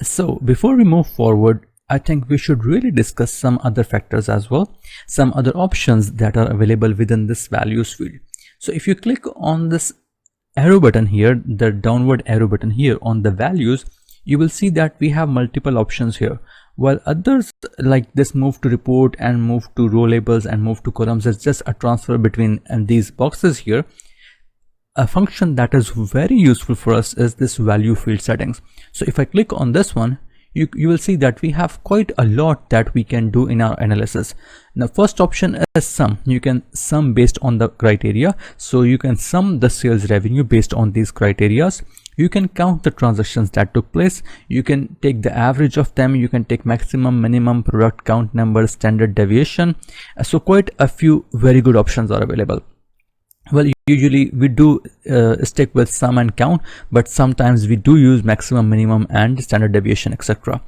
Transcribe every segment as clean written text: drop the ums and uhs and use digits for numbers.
So before we move forward, I think we should really discuss some other factors as well, some other options that are available within this values field. So if you click on this arrow button here, the downward arrow button here on the values, you will see that we have multiple options here. While others like this move to report and move to row labels and move to columns is just a transfer between these boxes here, a function that is very useful for us is this value field settings. So if I click on this one, you will see that we have quite a lot that we can do in our analysis. Now first option is sum. You can sum based on the criteria. So you can sum the sales revenue based on these criterias. You can count the transactions that took place. You can take the average of them. You can take maximum, minimum, product count number, standard deviation. So quite a few very good options are available. Well, usually we do stick with sum and count, but sometimes we do use maximum, minimum and standard deviation, etc.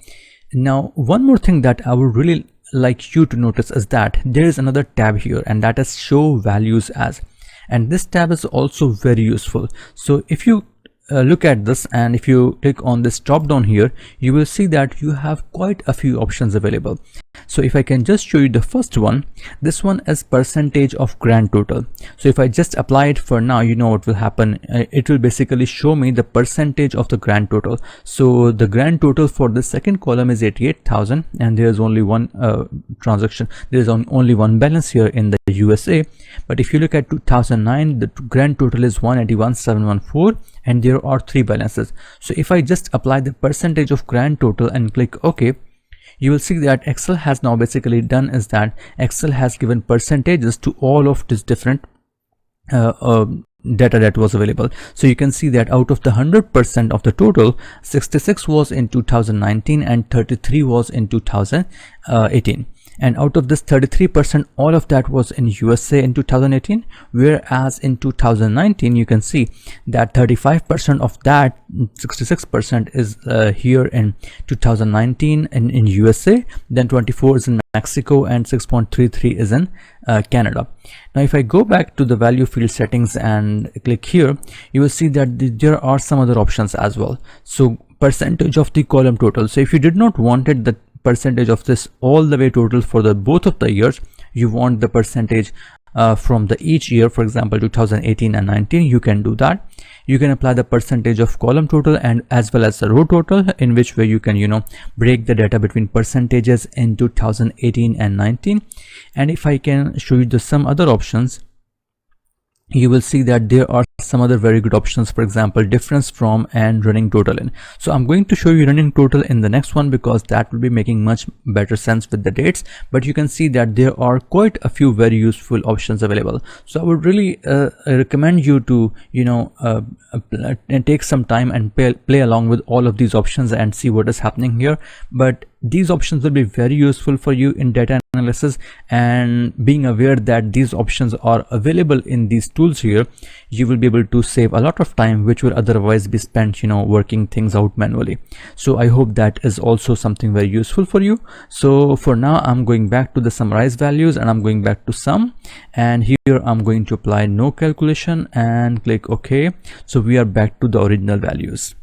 Now, one more thing that I would really like you to notice is that there is another tab here, and that is show values as, and this tab is also very useful. So if you look at this, and if you click on this drop down here, you will see that you have quite a few options available. So if I can just show you the first one, this one is percentage of grand total. So if I just apply it for now, you know what will happen. It will basically show me the percentage of the grand total. So the grand total for the second column is 88,000, and there is only one transaction. There is only one balance here in the USA. But if you look at 2009, the grand total is 181,714, and there are 3 balances. So if I just apply the percentage of grand total and click OK, you will see that Excel has now basically done is that Excel has given percentages to all of these different data that was available. So you can see that out of the 100% of the total, 66 was in 2019 and 33 was in 2018. And out of this 33%, all of that was in USA in 2018, whereas in 2019 you can see that 35% of that 66% is here in 2019 in USA, then 24 is in Mexico, and 6.33 is in Canada. Now if I go back to the value field settings and click here, you will see that there are some other options as well. So percentage of the column total. So if you did not wanted the percentage of this all the way total for the both of the years, you want the percentage from the each year, for example 2018 and 19, you can do that. You can apply the percentage of column total and as well as the row total, in which way you can break the data between percentages in 2018 and 19. And if I can show you some other options, you will see that there are some other very good options, for example difference from and running total in. So I'm going to show you running total in the next one because that will be making much better sense with the dates, but you can see that there are quite a few very useful options available. So I would really recommend you to take some time and play along with all of these options and see what is happening here. But these options will be very useful for you in data analysis, and being aware that these options are available in these tools here, you will be able to save a lot of time which will otherwise be spent working things out manually. So I hope that is also something very useful for you. So for now I'm going back to the summarized values and I'm going back to sum, and here I'm going to apply no calculation and click OK. So we are back to the original values.